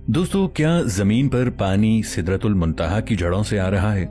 दोस्तों, क्या जमीन पर पानी सिदरतुल मुंतहा की जड़ों से आ रहा है?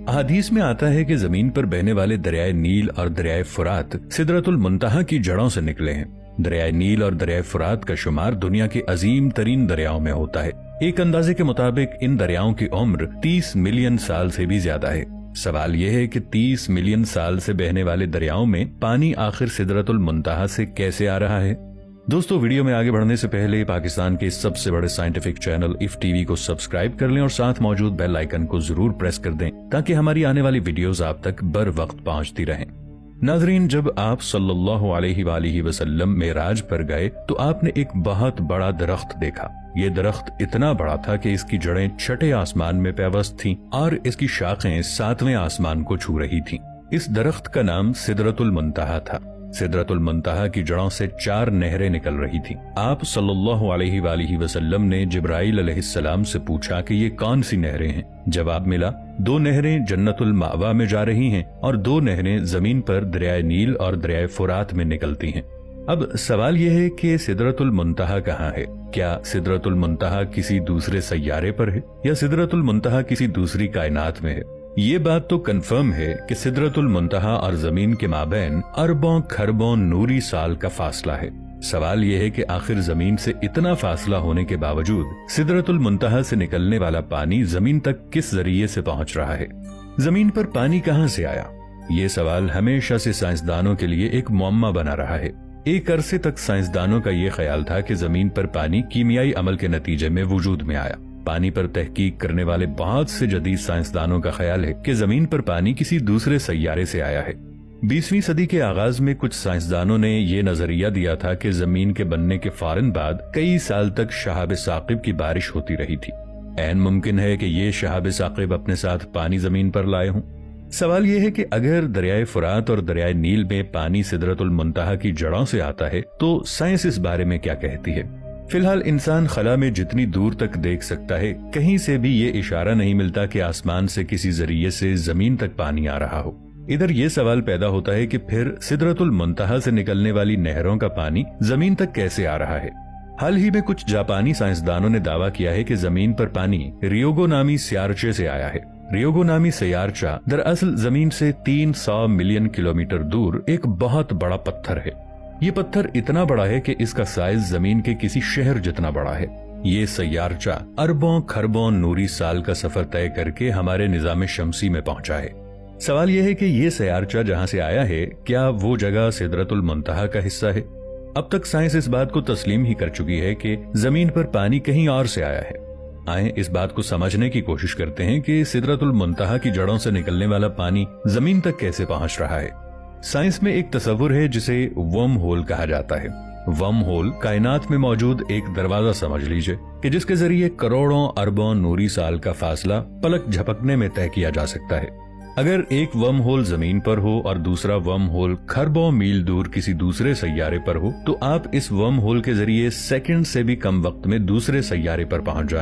अहादीस में आता है कि जमीन पर बहने वाले दरियाए नील और दरियाए फुरात सिदरतुल मुंतहा की जड़ों से निकले हैं। दरियाए नील और दरियाए फुरात का शुमार दुनिया के अजीम तरीन दरियाओं में होता है। एक अंदाजे के मुताबिक इन दरियाओं की उम्र 30 मिलियन साल से भी ज्यादा है। सवाल यह है कि 30 मिलियन साल से बहने वाले दरियाओं में पानी आखिर सिदरतुल मुंतहा से कैसे आ रहा है? दोस्तों, वीडियो में आगे बढ़ने से पहले पाकिस्तान के सबसे बड़े साइंटिफिक चैनल इफ टीवी को सब्सक्राइब कर लें और साथ मौजूद बेल आइकन को जरूर प्रेस कर दें ताकि हमारी आने वाली वीडियोस आप तक बर वक्त पहुंचती रहें। नाजरीन, जब आप सल्लल्लाहु अलैहि वसल्लम मेराज पर गए तो आपने एक बहुत बड़ा दरख्त देखा। ये दरख्त इतना बड़ा था कि इसकी जड़ें छठे आसमान में पैवस्त थीं और इसकी शाखें 7वें आसमान को छू रही थीं। इस दरख्त का नाम सिदरतुल मुंतहा था। सिदरतुल मुंतहा की जड़ों से 4 नहरें निकल रही थीं। आप सल्लल्लाहु अलैहि वसल्लम ने जिब्राइल अलैहिस्सलाम से पूछा कि ये कौन सी नहरें हैं? जवाब मिला, 2 नहरें जन्नतुल मावा में जा रही हैं और 2 नहरें जमीन पर दरियाए नील और दरियाए फुरात में निकलती हैं। अब सवाल यह है कि सिदरतुल मुंतहा कहाँ है? क्या सिदरतुल मुंतहा किसी दूसरे सैयारे पर है या सिदरतुल मुंतहा किसी दूसरी कायनात में है? ये बात तो कंफर्म है कि सिदरतुल मुंतहा और जमीन के माबैन अरबों खरबों नूरी साल का फासला है। सवाल यह है कि आखिर जमीन से इतना फासला होने के बावजूद सिदरतुल मुंतहा से निकलने वाला पानी जमीन तक किस जरिए से पहुंच रहा है? जमीन पर पानी कहां से आया? ये सवाल हमेशा से साइंसदानों के लिए एक मुअम्मा बना रहा है। एक अरसे तक साइंसदानों का ये ख्याल था कि जमीन पर पानी कीमियाई अमल के नतीजे में वजूद में आया। पानी पर तहकीक करने वाले बहुत से जदीद साइंसदानों का ख्याल है कि जमीन पर पानी किसी दूसरे सैयारे से आया है। 20वीं सदी के आगाज में कुछ साइंसदानों ने यह नजरिया दिया था कि जमीन के बनने के फौरन बाद कई साल तक शहाब साकिब की बारिश होती रही थी। ऐन मुमकिन है कि ये शहाब साकिब अपने साथ पानी जमीन पर लाए हों। सवाल यह है कि अगर दरियाए फुरात और दरियाए नील में पानी सिदरतुल मुंतहा की जड़ों से आता है तो साइंस इस बारे में क्या कहती है? फिलहाल इंसान खला में जितनी दूर तक देख सकता है, कहीं से भी ये इशारा नहीं मिलता कि आसमान से किसी जरिए से जमीन तक पानी आ रहा हो। इधर ये सवाल पैदा होता है कि फिर सिदरतुल मुंतहा से निकलने वाली नहरों का पानी जमीन तक कैसे आ रहा है? हाल ही में कुछ जापानी साइंसदानों ने दावा किया है कि जमीन पर पानी रियोगो नामी सियारचे से आया है। रियोगो नामी सियारचा दरअसल जमीन से 300 मिलियन किलोमीटर दूर एक बहुत बड़ा पत्थर है। ये पत्थर इतना बड़ा है कि इसका साइज जमीन के किसी शहर जितना बड़ा है। ये सैयारचा अरबों खरबों नूरी साल का सफर तय करके हमारे निजाम शमसी में पहुंचा है। सवाल यह है कि ये सैयारचा जहां से आया है, क्या वो जगह सिदरतुल मुंतहा का हिस्सा है? अब तक साइंस इस बात को तस्लीम ही कर चुकी है कि जमीन पर पानी कहीं और से आया है। आए इस बात को समझने की कोशिश करते हैं कि सिदरतुल मुंतहा की जड़ों से निकलने वाला पानी जमीन तक कैसे पहुंच रहा है। साइंस में एक तस्वुर है जिसे वर्म होल कहा जाता है। वर्म होल कायनात में मौजूद एक दरवाजा समझ लीजिए कि जिसके जरिए करोड़ों अरबों नूरी साल का फासला पलक झपकने में तय किया जा सकता है। अगर एक वर्म होल जमीन पर हो और दूसरा वर्म होल खरबों मील दूर किसी दूसरे सैयारे पर हो तो आप इस वर्म होल के जरिए सेकंड से भी कम वक्त में दूसरे सैयारे पर पहुंच जाए।